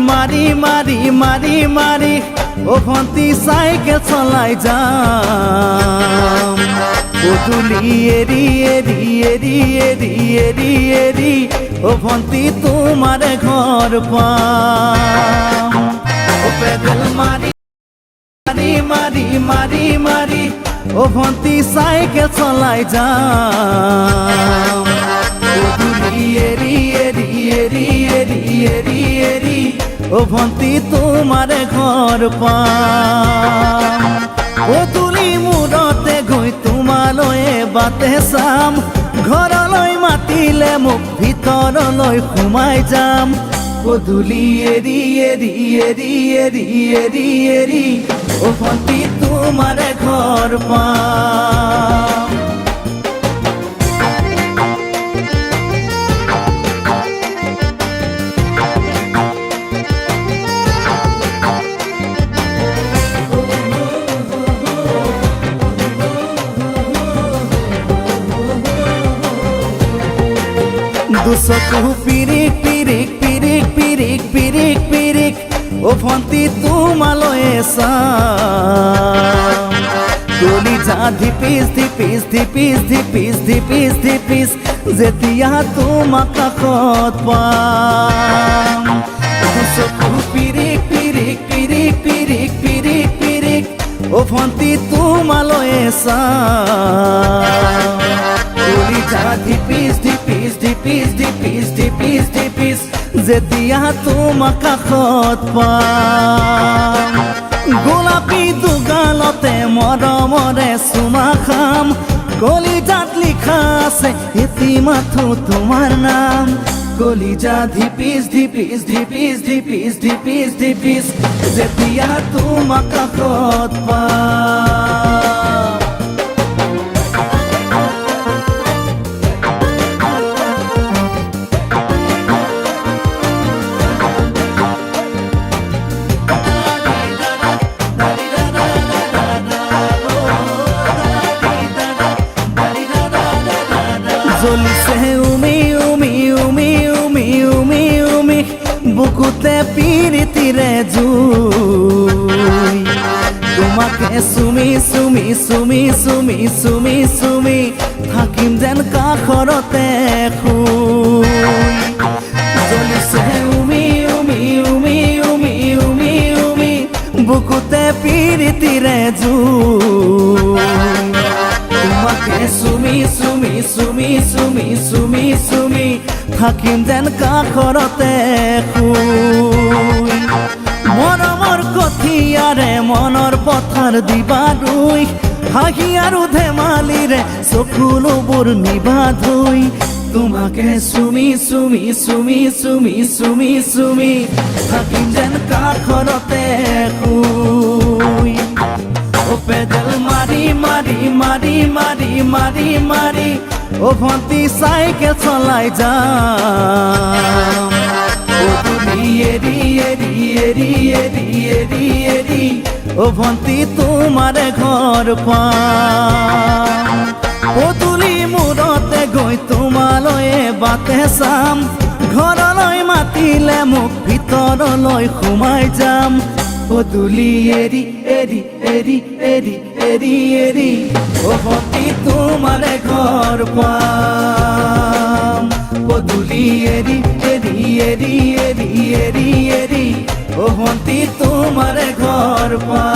মারি মারি মারি মারি ও ভন্তি সাইকেল চলাই যাম পদূলি এরি এরি এরি এরি এরি এরি ও ভন্তি তোমার ঘর পাম ও পেডেল মারি মারি মারি মারি মারি ও ভন্তি সাইকেল চলাই যাম পদূলি এরি এরি এরি এরি এরি এরি ও ভন্তি তোমার ঘর পাম পদূলি মূৰতে গৈ তোমালৈয়ে বাটে চাম ঘৰলৈ মাতিলে মোক ভিতৰলৈ সোমাই যাম পদূলি এৰি এৰি এৰি এৰি এৰি এৰি ও ভন্তি তোমার ঘর পাম দুচকু পিৰিক পিৰিক পিৰিক পিৰিক পিৰিক পিৰিক ও ভন্তি তোমালৈয়ে চাম কলিজা ধিপিস ধিপিস ধিপিস ধিপিস ধিপিস ধিপিস যেতিয়া তোমাক কাষত পাম দুচকু পিৰিক পিৰিক পিৰিক পিৰিক পিৰিক পিৰিক ও ভন্তি তোমালৈয়ে চাম কলিজা ধিপিস ধিপিস ধিপিস ধিপিস ধিপিস ধিপিস যেতিয়া তোমাক কাষত পাম গোলাপী দুগালতে মৰমৰে চুমা খাম কলিজাত লিখা আছে এটি মাথো তোমাৰ নাম কলিজা ধিপিস ধিপিস ধিপিস ধিপিস ধিপিস ধিপিস যেতিয়া তোমাক কাষত পাম জ্বলিছে উমি উমি উমি উমি উমি উমি বুকুতে পিৰিতিৰে জুই তোমাকে চুমি চুমি চুমি চুমি চুমি চুমি থাকিম যেন কাষৰতে শুই জ্বলিছে উমি উমি উমি উমি উমি উমি বুকুতে পিৰিতিৰে জুই তোমাকে চুমি চুমি চুমি চুমি চুমি চুমি থাকিম যেন কাষৰতে শুই মৰমৰ কঠিয়াৰে মনৰ পথাৰ দিবা ৰুই হাঁহি আৰু ধেমালিৰে চকুলোবোৰ নিবা ধুই তোমাকে চুমি চুমি চুমি চুমি চুমি চুমি থাকিম যেন কাষৰতে শুই ও পেডেল মারি মারি মারি মারি মারি মারি ও ভন্তি সাইকেল চলাই যাম পদূলি এরি এরি এরি এরি এরি এরি ও ভন্তি তোমার ঘর পাম পদূলি মূৰতে গৈ তোমালৈয়ে বাটে চাম ঘৰলৈ মাতিলে মোক ভিতৰলৈ সোমাই যাম পদূলি এরি এরি এরি এরি এরি এরি ও ভন্তি তোমার ঘর পাম পদূলি এরি এরি এরি এরি এরি এরি ও ভন্তি তোমার ঘর পাম।